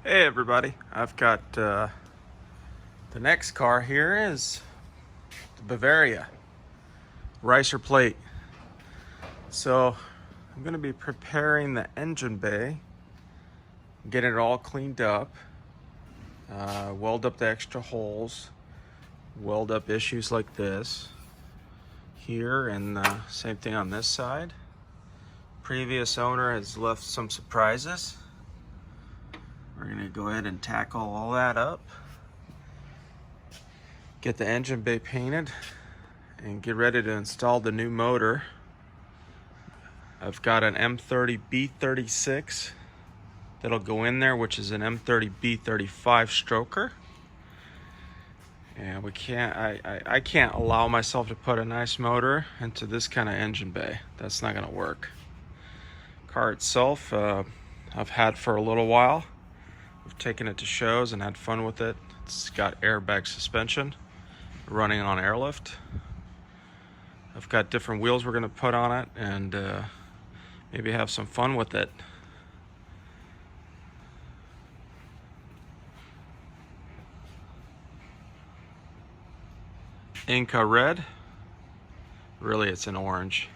Hey everybody, I've got the next car here is the Bavaria ricer plate. So I'm going to be preparing the engine bay, getting it all cleaned up, weld up the extra holes, weld up issues like this here, and same thing on this side. Previous owner has left some surprises. We're going to go ahead and tackle all that up, get the engine bay painted, and get ready to install the new motor. I've got an m30b36 that'll go in there, which is an m30b35 stroker. And I can't allow myself to put a nice motor into this kind of engine bay. That's not gonna work. Car itself, I've had for a little while. We've taken it to shows and had fun with it. It's got airbag suspension, running on airlift. I've got different wheels we're gonna put on it, and maybe have some fun with it. Inca red. Really, it's an orange.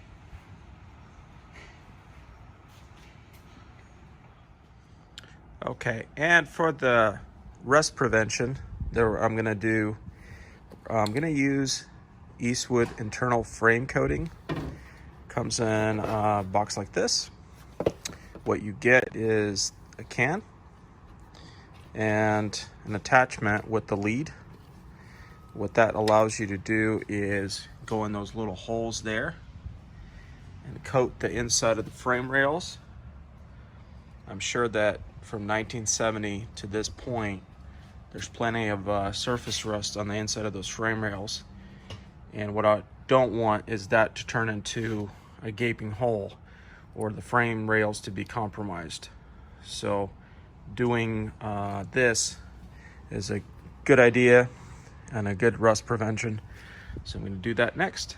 Okay, and for the rust prevention, I'm gonna use Eastwood internal frame coating. Comes in a box like this. What you get is a can and an attachment with the lead. What that allows you to do is go in those little holes there and coat the inside of the frame rails. I'm sure that from 1970 to this point, there's plenty of surface rust on the inside of those frame rails. And what I don't want is that to turn into a gaping hole or the frame rails to be compromised. So doing this is a good idea and a good rust prevention. So I'm going to do that next.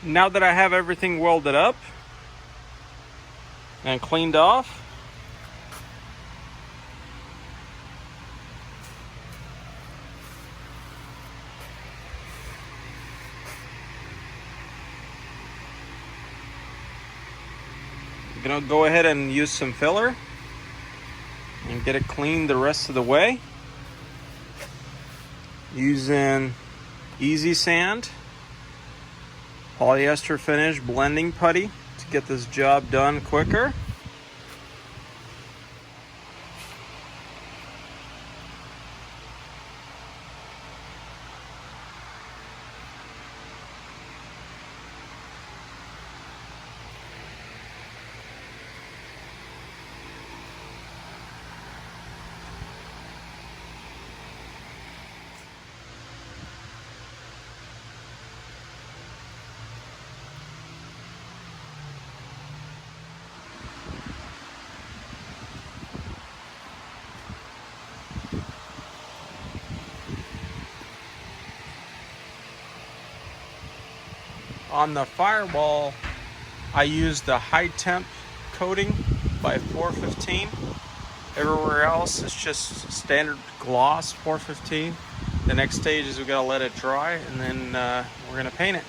Now that I have everything welded up and cleaned off, I'm gonna go ahead and use some filler and get it cleaned the rest of the way using Easy Sand polyester finish blending putty to get this job done quicker. On the Firewall, I used the high temp coating by 415. Everywhere else it's just standard gloss 415. The next stage is we gotta let it dry, and then we're gonna paint it.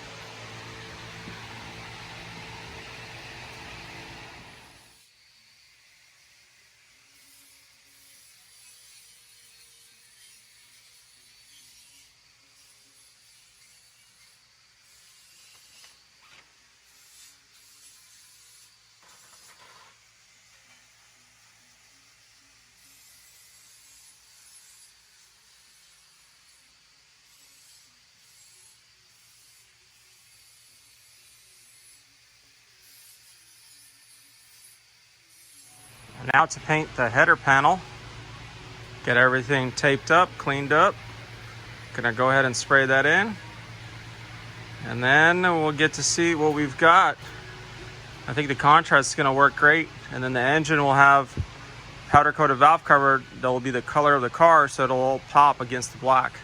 Now to paint the header panel, get everything taped up, cleaned up. Gonna go ahead and spray that in, and then we'll get to see what we've got. I think the contrast is gonna work great, and then the engine will have powder coated valve cover that will be the color of the car, so it'll all pop against the black.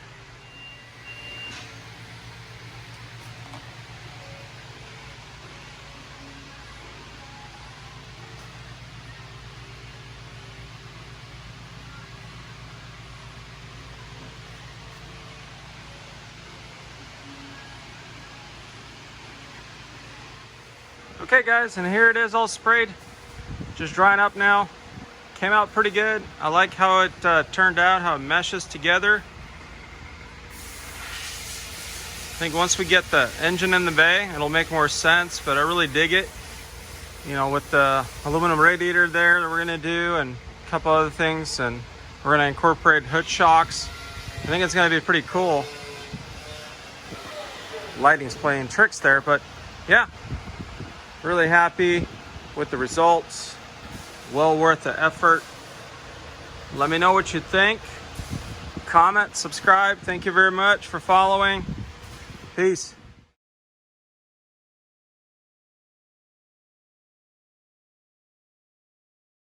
Okay guys, and here it is all sprayed, just drying up now. Came out pretty good. I like how it turned out, how it meshes together. I think once we get the engine in the bay, it'll make more sense, but I really dig it. You know, with the aluminum radiator there that we're gonna do, and a couple other things, and we're gonna incorporate hood shocks. I think it's gonna be pretty cool. Lighting's playing tricks there, but yeah. Really happy with the results. Well worth the effort. Let me know what you think. Comment, subscribe. Thank you very much for following. Peace.